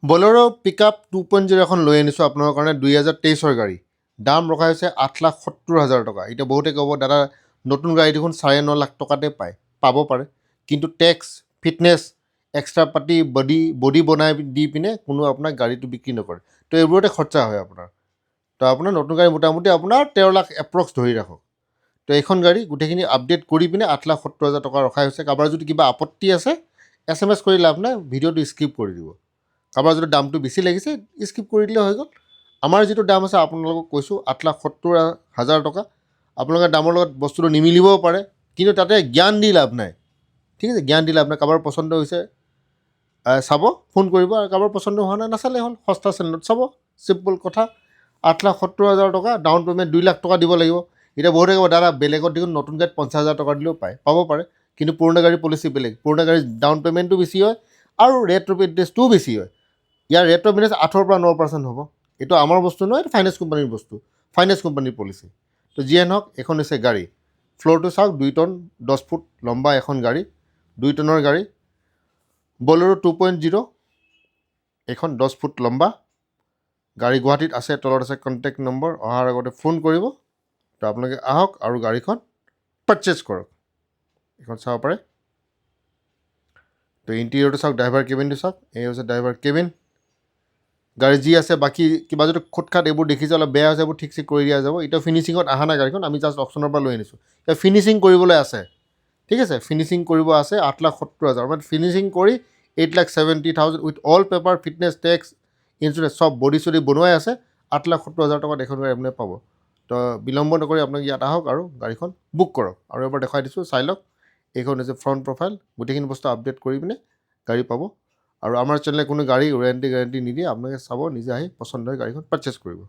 Bolero pickup 2.0 এখন লৈ আনিছোঁ আপোনালোকৰ কাৰণে 2023 গাড়ী। দাম ৰখা হৈছে 8,70,000 টকা। এতিয়া বহুতে ক'ব দাদা নতুন গাড়ী দেখোন 9.5 লাখ টকাতে পাব পাৰে, কিন্তু টেক্স, ফিটনেছ, এক্সট্ৰা পাতি বডি বনাই দি পিনে কোনো আপোনাক গাড়ীটো বিক্ৰী নকৰে। তো এইবোৰতে খৰচা হয় আপোনাৰ। তো আপোনাৰ নতুন গাড়ী মোটামুটি আপোনাৰ 13 লাখ এপ্ৰক্স ধৰি ৰাখক। তো এইখন গাড়ী গোটেইখিনি আপডেট কৰি পিনে 8,70,000 টকা ৰখা হৈছে। কাৰোবাৰ যদি কিবা আপত্তি আছে SMS কৰি লাভ নাই, ভিডিঅ'টো স্কিপ কৰি দিব। কাৰোবাৰ যদি দামটো বেছি লাগিছে স্কিপ কৰি দিলে হৈ গ'ল। আমাৰ যিটো দাম আছে আপোনালোকক কৈছোঁ 8,70,000 টকা। আপোনালোকে দামৰ লগত বস্তুটো নিমিলিবও পাৰে, কিন্তু তাতে জ্ঞান দি লাভ নাই। ঠিক আছে, জ্ঞান দি লাভ নাই। কাৰোবাৰ পচন্দ হৈছে চাব, ফোন কৰিব, আৰু কাৰোবাৰ পচন্দ হোৱা নাই নাচালে হ'ল। সস্তা চেনেলত চাব, চিম্পল কথা। 8,70,000 টকা, ডাউন পে'মেণ্ট 2 লাখ টকা দিব লাগিব। এতিয়া বহুতে ক'ব দাদা বেলেগত দেখোন নতুন গাড়ীত 50,000 টকা দিলেও পাব পাৰে, কিন্তু পুৰণা গাড়ীৰ পলিচি বেলেগ। পুৰণা গাড়ীৰ ডাউন পে'মেণ্টটো বেছি হয় আৰু ৰেট অফ ইণ্টাৰেষ্টটোও বেছি হয়। ইয়াৰ ৰেট অফ ইণ্টাৰেষ্ট 8% পৰা 9% হ'ব। এইটো আমাৰ বস্তু নহয়, এইটো ফাইনেন্স কোম্পানীৰ বস্তু, ফাইনেন্স কোম্পানীৰ পলিচি। তো যিয়ে নহওক, এইখন হৈছে গাড়ী। ফ্ল'ৰটো চাওক, 2 টন 10 ফুট লম্বা এখন গাড়ী, 2 টনৰ গাড়ী। বলেৰো 2.0, এইখন 10 ফুট লম্বা গাড়ী। গুৱাহাটীত আছে, তলত আছে কণ্টেক্ট নম্বৰ। অহাৰ আগতে ফোন কৰিব। তো আপোনালোকে আহক আৰু গাড়ীখন পাৰচেছ কৰক। এইখন চাব পাৰে। তো ইণ্টেৰিয়ৰটো চাওক, ড্ৰাইভাৰ কেবিনটো চাওক, এই হৈছে ড্ৰাইভাৰ কেবিন। গাড়ী যি আছে বাকী কিবা যদি খুটখাট এইবোৰ দেখিছে অলপ বেয়া হৈছে, এইবোৰ ঠিক ঠিক কৰি দিয়া যাব। এতিয়া ফিনিচিঙত অহা নাই গাড়ীখন, আমি জাষ্ট অপশ্যনৰ পৰা লৈ আনিছোঁ। এতিয়া ফিনিচিং কৰিবলৈ আছে, ঠিক আছে, ফিনিচিং কৰিব আছে 8,70,000। মানে ফিনিচিং কৰি 8,70,000 with all paper, fitness, tax, insurance চব বডি চডি বনোৱাই আছে। 8,70,000 টকাত এখন গাড়ী আপুনি পাব। তো বিলম্ব নকৰি আপোনাক ইয়াত আহক আৰু গাড়ীখন বুক কৰক। আৰু এবাৰ দেখুৱাই দিছোঁ, চাই লওক। এইখন হৈছে ফ্ৰণ্ট প্ৰফাইল। গোটেইখিনি বস্তু আপডেট কৰি পিনে গাড়ী পাব। আৰু আমাৰ চেনেলে কোনো গাড়ী ৱাৰেণ্টি গেৰাণ্টি নিদিয়ে। আপোনালোকে চাব, নিজে আহি পচন্দ হয় গাড়ীখন পাৰচেছ কৰিব।